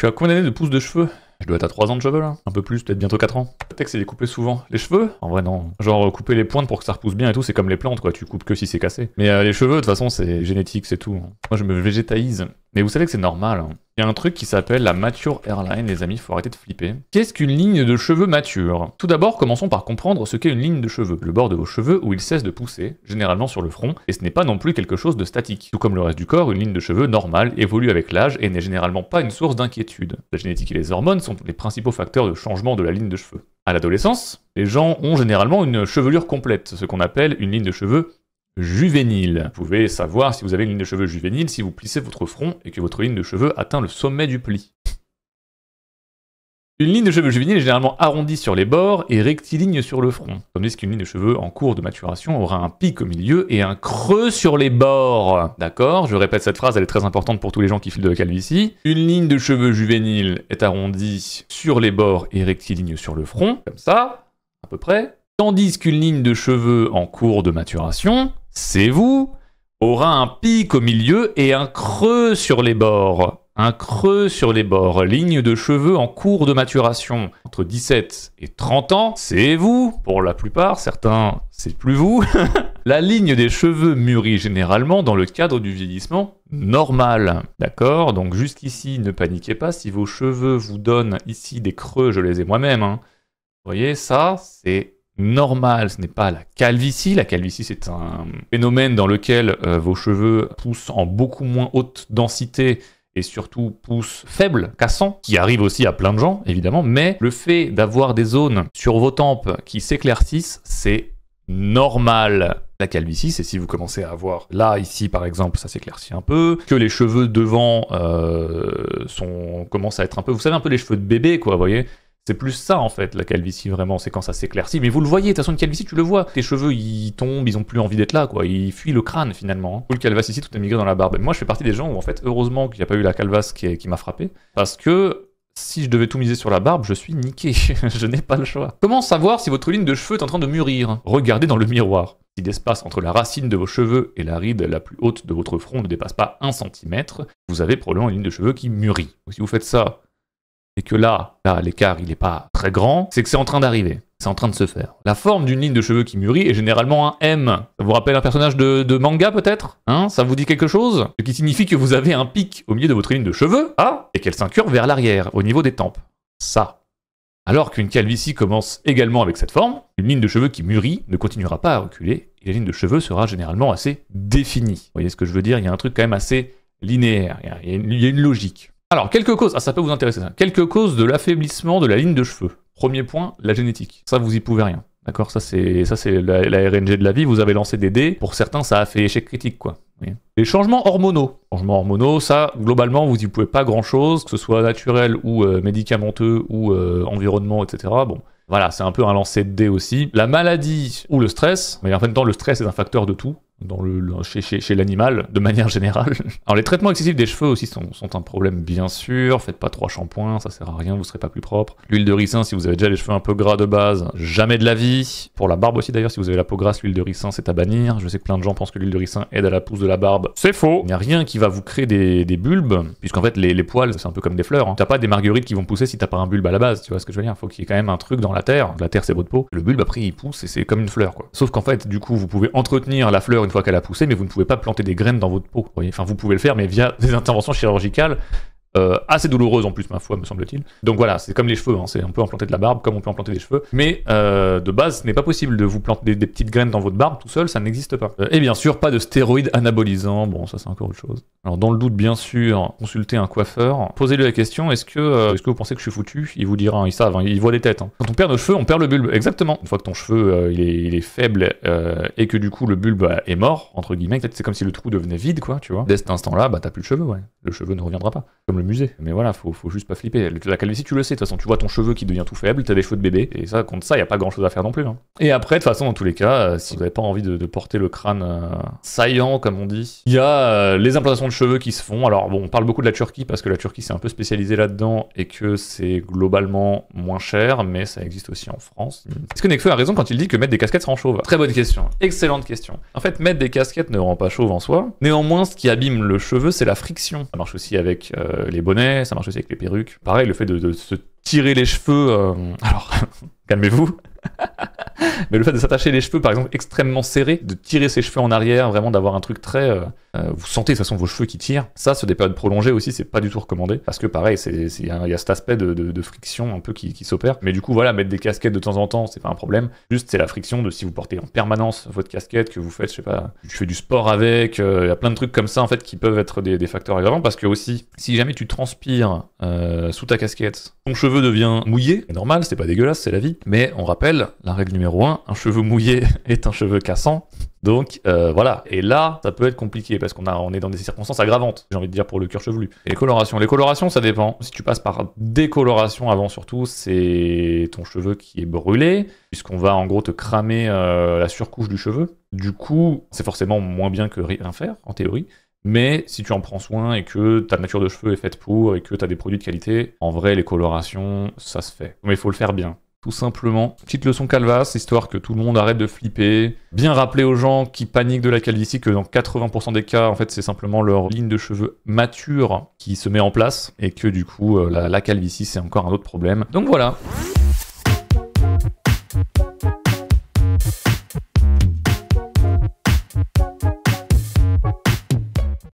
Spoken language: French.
Tu as combien d'années de pousse de cheveux? Je dois être à 3 ans de cheveux là. Un peu plus, peut-être bientôt 4 ans. Le texte c'est les couper souvent. Les cheveux? En vrai non. Genre couper les pointes pour que ça repousse bien et tout, c'est comme les plantes quoi, tu coupes que si c'est cassé. Mais les cheveux de toute façon c'est génétique, c'est tout. Moi je me végétalise. Mais vous savez que c'est normal. Il y a un truc qui s'appelle la mature hairline, les amis, faut arrêter de flipper. Qu'est-ce qu'une ligne de cheveux mature? Tout d'abord, commençons par comprendre ce qu'est une ligne de cheveux. Le bord de vos cheveux où ils cessent de pousser, généralement sur le front, et ce n'est pas non plus quelque chose de statique. Tout comme le reste du corps, une ligne de cheveux normale évolue avec l'âge et n'est généralement pas une source d'inquiétude. La génétique et les hormones sont les principaux facteurs de changement de la ligne de cheveux. À l'adolescence, les gens ont généralement une chevelure complète, ce qu'on appelle une ligne de cheveux juvénile. Vous pouvez savoir si vous avez une ligne de cheveux juvénile si vous plissez votre front et que votre ligne de cheveux atteint le sommet du pli. Une ligne de cheveux juvénile est généralement arrondie sur les bords et rectiligne sur le front, tandis qu'une ligne de cheveux en cours de maturation aura un pic au milieu et un creux sur les bords. D'accord? Je répète cette phrase, elle est très importante pour tous les gens qui filent de la calvitie. Une ligne de cheveux juvénile est arrondie sur les bords et rectiligne sur le front, comme ça, à peu près. Tandis qu'une ligne de cheveux en cours de maturation, c'est vous, aura un pic au milieu et un creux sur les bords. Un creux sur les bords. Ligne de cheveux en cours de maturation. Entre 17 et 30 ans, c'est vous. Pour la plupart, certains, c'est plus vous. La ligne des cheveux mûrit généralement dans le cadre du vieillissement normal. D'accord? Donc jusqu'ici, ne paniquez pas. Si vos cheveux vous donnent ici des creux, je les ai moi-même. Vous voyez, ça, c'est normal, ce n'est pas la calvitie. La calvitie, c'est un phénomène dans lequel vos cheveux poussent en beaucoup moins haute densité et surtout poussent faibles, cassants, qui arrive aussi à plein de gens, évidemment, mais le fait d'avoir des zones sur vos tempes qui s'éclaircissent, c'est normal. La calvitie, c'est si vous commencez à avoir, là, ici, par exemple, ça s'éclaircit un peu, que les cheveux devant commencent à être un peu, vous savez, un peu les cheveux de bébé, quoi, vous voyez. C'est plus ça en fait, la calvitie vraiment, c'est quand ça s'éclaircit. Mais vous le voyez, de toute façon, une calvitie, tu le vois. Tes cheveux, ils tombent, ils ont plus envie d'être là, quoi. Ils fuient le crâne finalement. Le calvas ici, tout est migré dans la barbe. Et moi, je fais partie des gens où en fait, heureusement qu'il n'y a pas eu la calvasse qui m'a frappé. Parce que si je devais tout miser sur la barbe, je suis niqué. Je n'ai pas le choix. Comment savoir si votre ligne de cheveux est en train de mûrir? Regardez dans le miroir. Si l'espace entre la racine de vos cheveux et la ride la plus haute de votre front ne dépasse pas 1 cm, vous avez probablement une ligne de cheveux qui mûrit. Donc, si vous faites ça, et que là l'écart il n'est pas très grand, c'est que c'est en train d'arriver, c'est en train de se faire. La forme d'une ligne de cheveux qui mûrit est généralement un M. Ça vous rappelle un personnage de manga peut-être? Ça vous dit quelque chose? Ce qui signifie que vous avez un pic au milieu de votre ligne de cheveux, et qu'elle s'incurve vers l'arrière, au niveau des tempes. Ça. Alors qu'une calvitie commence également avec cette forme, une ligne de cheveux qui mûrit ne continuera pas à reculer, et la ligne de cheveux sera généralement assez définie. Vous voyez ce que je veux dire? Il y a un truc quand même assez linéaire, il y a une logique. Alors, quelques causes, ça peut vous intéresser ça. Quelques causes de l'affaiblissement de la ligne de cheveux. Premier point, la génétique. Ça, vous y pouvez rien. D'accord? Ça, c'est la RNG de la vie, vous avez lancé des dés. Pour certains, ça a fait échec critique, quoi. Oui. Les changements hormonaux. Changements hormonaux, ça, globalement, vous y pouvez pas grand-chose, que ce soit naturel ou médicamenteux ou environnement, etc. Bon, voilà, c'est un peu un lancer de dés aussi. La maladie ou le stress, mais en même temps, le stress est un facteur de tout. Chez l'animal, de manière générale. Alors les traitements excessifs des cheveux aussi sont un problème, bien sûr. Faites pas 3 shampoings, ça sert à rien, vous serez pas plus propre. L'huile de ricin, si vous avez déjà les cheveux un peu gras de base, jamais de la vie. Pour la barbe aussi d'ailleurs, si vous avez la peau grasse, l'huile de ricin c'est à bannir. Je sais que plein de gens pensent que l'huile de ricin aide à la pousse de la barbe. C'est faux. Il n'y a rien qui va vous créer des bulbes, puisqu'en fait les poils c'est un peu comme des fleurs. T'as pas des marguerites qui vont pousser si t'as pas un bulbe à la base, tu vois ce que je veux dire? Faut qu'il y ait quand même un truc dans la terre. La terre c'est votre peau. Le bulbe après il pousse et c'est comme une fleur quoi. Sauf qu'en fait du coup vous pouvez entretenir la fleur une fois qu'elle a poussé, mais vous ne pouvez pas planter des graines dans votre peau. Vous voyez, enfin, vous pouvez le faire, mais via des interventions chirurgicales assez douloureuses en plus, ma foi, me semble-t-il. Donc voilà, c'est comme les cheveux, on peut implanter de la barbe comme on peut implanter des cheveux, mais de base, ce n'est pas possible de vous planter des petites graines dans votre barbe tout seul, ça n'existe pas. Et bien sûr, pas de stéroïdes anabolisants, bon, ça c'est encore autre chose. Alors dans le doute, bien sûr, consultez un coiffeur, posez-lui la question, est-ce que vous pensez que je suis foutu? Il vous dira, ils savent, ils voient les têtes. Quand on perd nos cheveux, on perd le bulbe, exactement. Une fois que ton cheveu, il est faible, et que du coup, le bulbe est mort, entre guillemets, c'est comme si le trou devenait vide, quoi, tu vois. Dès cet instant-là, bah t'as plus de cheveux, ouais. Le cheveu ne reviendra pas. Comme le musée. Mais voilà, faut juste pas flipper. La calvitie, tu le sais, de toute façon, tu vois ton cheveu qui devient tout faible, t'as des cheveux de bébé, et ça, contre ça, y a pas grand chose à faire non plus. Et après, de toute façon, dans tous les cas, si vous n'avez pas envie de porter le crâne saillant, comme on dit, il y a les implantations de cheveux qui se font. Alors bon, on parle beaucoup de la Turquie, parce que la Turquie s'est un peu spécialisée là-dedans, et que c'est globalement moins cher, mais ça existe aussi en France. Est-ce que Nekfeu a raison quand il dit que mettre des casquettes rend chauve? Très bonne question, excellente question. En fait, mettre des casquettes ne rend pas chauve en soi. Néanmoins, ce qui abîme le cheveu, c'est la friction. Ça marche aussi avec les bonnets, ça marche aussi avec les perruques. Pareil, le fait de se tirer les cheveux... Alors, calmez-vous. Mais le fait de s'attacher les cheveux, par exemple, extrêmement serrés, de tirer ses cheveux en arrière, vraiment d'avoir un truc très... vous sentez de toute façon vos cheveux qui tirent. Ça, sur des périodes prolongées aussi, c'est pas du tout recommandé. Parce que pareil, il y a cet aspect de friction un peu qui s'opère. Mais du coup, voilà, mettre des casquettes de temps en temps, c'est pas un problème. Juste, c'est la friction de si vous portez en permanence votre casquette, que vous faites, je sais pas, tu fais du sport avec, il y a plein de trucs comme ça, en fait, qui peuvent être des facteurs aggravants. Parce que aussi, si jamais tu transpires sous ta casquette, ton cheveu devient mouillé, c'est normal, c'est pas dégueulasse, c'est la vie. Mais on rappelle, la règle numéro 1, un cheveu mouillé est un cheveu cassant. Donc voilà, et là, ça peut être compliqué parce on est dans des circonstances aggravantes, j'ai envie de dire, pour le cuir chevelu. Et les colorations, ça dépend. Si tu passes par décoloration avant surtout, c'est ton cheveu qui est brûlé, puisqu'on va en gros te cramer la surcouche du cheveu. Du coup, c'est forcément moins bien que rien faire, en théorie. Mais si tu en prends soin et que ta nature de cheveux est faite pour, et que tu as des produits de qualité, en vrai, les colorations, ça se fait. Mais il faut le faire bien. Tout simplement. Petite leçon calvasse, histoire que tout le monde arrête de flipper. Bien rappeler aux gens qui paniquent de la calvitie que dans 80% des cas, en fait, c'est simplement leur ligne de cheveux mature qui se met en place et que du coup, la calvitie, c'est encore un autre problème. Donc voilà.